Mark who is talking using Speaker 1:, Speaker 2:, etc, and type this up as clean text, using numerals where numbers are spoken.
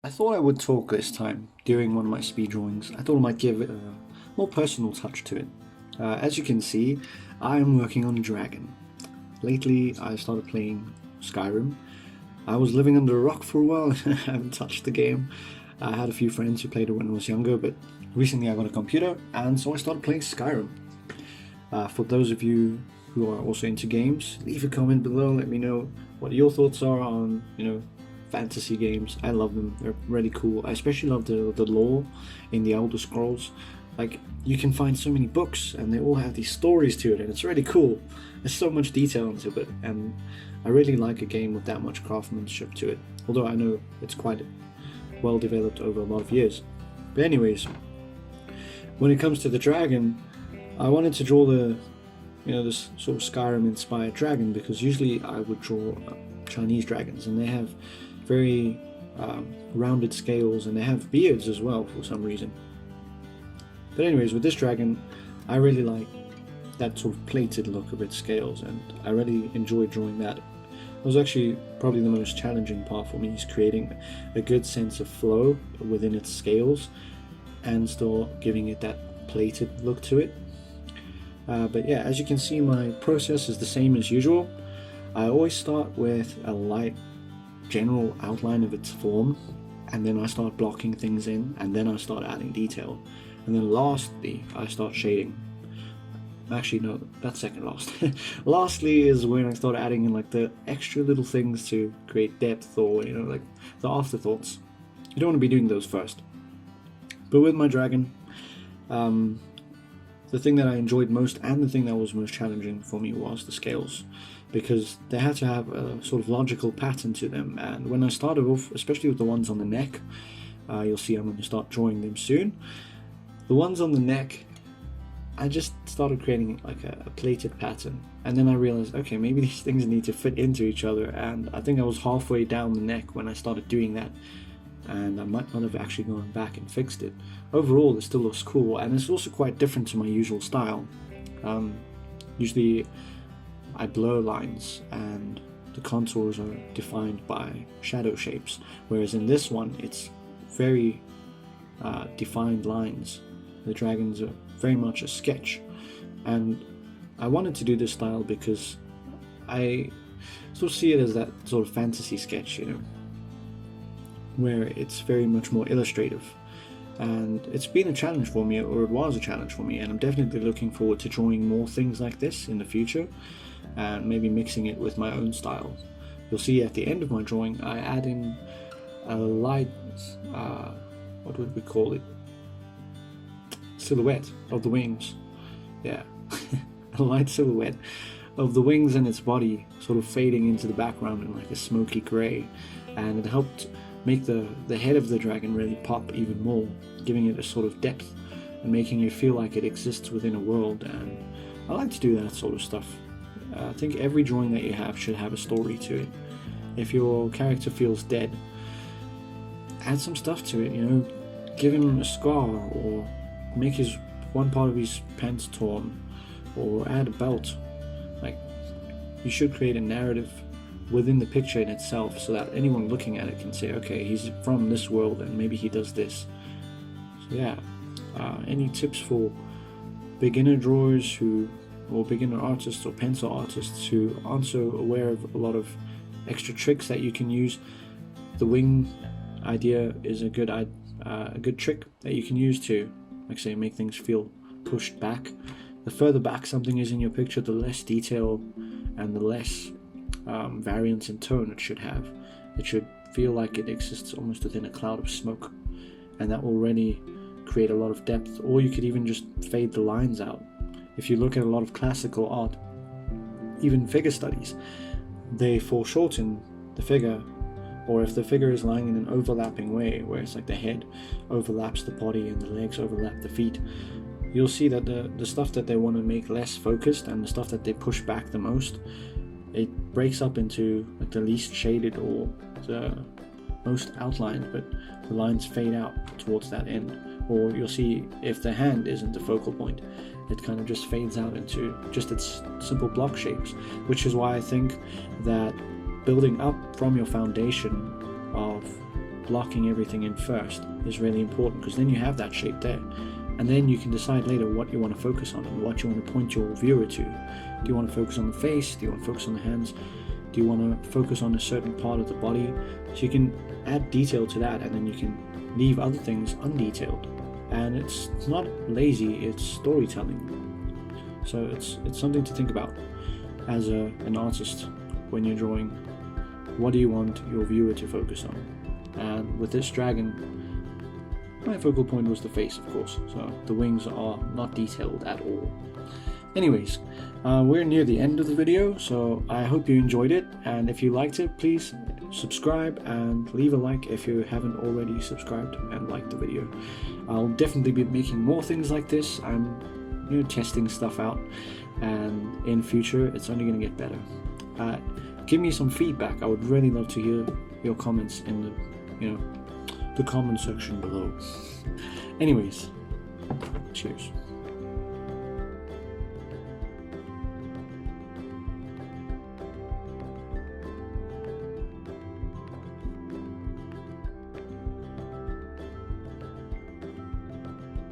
Speaker 1: I thought I would talk this time during one of my speed drawings. I thought I might give it a more personal touch to it. As you can see, I am working on a dragon. Lately, I started playing Skyrim. I was living under a rock for a while and I haven't touched the game. I had a few friends who played it when I was younger, but recently I got a computer and so I started playing Skyrim. For those of you who are also into games, leave a comment below, let me know what your thoughts are on, fantasy games. I love them. They're really cool. I especially love the lore in the Elder Scrolls. Like, you can find so many books and they all have these stories to it and it's really cool. There's so much detail into it and I really like a game with that much craftsmanship to it. Although I know it's quite well developed over a lot of years. But anyways, when it comes to the dragon, I wanted to draw this sort of Skyrim inspired dragon because usually I would draw Chinese dragons and they have very rounded scales and they have beards as well for some reason. But anyways, with this dragon, I really like that sort of plated look of its scales and I really enjoyed drawing that. It was actually probably the most challenging part for me, is creating a good sense of flow within its scales and still giving it that plated look to it. But yeah, as you can see, my process is the same as usual. I always start with a light general outline of its form, and then I start blocking things in, and then I start adding detail. And then lastly, I start shading. Actually, no, that's second last. Lastly is when I start adding in like the extra little things to create depth, or like the afterthoughts. You don't want to be doing those first. But with my dragon, the thing that I enjoyed most and the thing that was most challenging for me was the scales, because they had to have a sort of logical pattern to them. And when I started off, especially with the ones on the neck, you'll see I'm going to start drawing them soon. The ones on the neck, I just started creating like a plated pattern, and then I realized, okay, maybe these things need to fit into each other, and I think I was halfway down the neck when I started doing that, and I might not have actually gone back and fixed it. Overall, it still looks cool, and it's also quite different to my usual style. Usually I blur lines and the contours are defined by shadow shapes, whereas in this one it's very defined lines. The dragons are very much a sketch, and I wanted to do this style because I sort of see it as that sort of fantasy sketch, where it's very much more illustrative. And it's been a challenge for me, or it was a challenge for me, and I'm definitely looking forward to drawing more things like this in the future and maybe mixing it with my own style. You'll see at the end of my drawing I add in a light, what would we call it, silhouette of the wings. Yeah, a light silhouette of the wings and its body sort of fading into the background in like a smoky grey, and it helped make the head of the dragon really pop even more, giving it a sort of depth and making you feel like it exists within a world. And I like to do that sort of stuff. I think every drawing that you have should have a story to it. If your character feels dead, add some stuff to it, give him a scar, or make his one part of his pants torn, or add a belt. Like, you should create a narrative within the picture in itself so that anyone looking at it can say, okay, he's from this world and maybe he does this. So yeah, any tips for beginner drawers or beginner artists or pencil artists who aren't so aware of a lot of extra tricks that you can use? The wing idea is a good trick that you can use to, like say, make things feel pushed back. The further back something is in your picture, the less detail and the less variance in tone it should have. It should feel like it exists almost within a cloud of smoke, and that will really create a lot of depth. Or you could even just fade the lines out. If you look at a lot of classical art, even figure studies, they foreshorten the figure, or if the figure is lying in an overlapping way where it's like the head overlaps the body and the legs overlap the feet, you'll see that the stuff that they want to make less focused and the stuff that they push back the most, it breaks up into like the least shaded or the most outlined, but the lines fade out towards that end. Or you'll see if the hand isn't the focal point, it kind of just fades out into just its simple block shapes, which is why I think that building up from your foundation of blocking everything in first is really important, because then you have that shape there, and then you can decide later what you want to focus on and what you want to point your viewer to. Do you want to focus on the face? Do you want to focus on the hands? Do you want to focus on a certain part of the body? So you can add detail to that, and then you can leave other things undetailed. And it's not lazy, it's storytelling. So it's something to think about as an artist when you're drawing. What do you want your viewer to focus on? And with this dragon, my focal point was the face, of course, so the wings are not detailed at all. Anyways, we're near the end of the video, so I hope you enjoyed it, and if you liked it, please subscribe and leave a like if you haven't already subscribed and liked the video. I'll definitely be making more things like this. I'm testing stuff out, and in future it's only going to get better. Give me some feedback. I would really love to hear your comments in the comment section below. Anyways, cheers.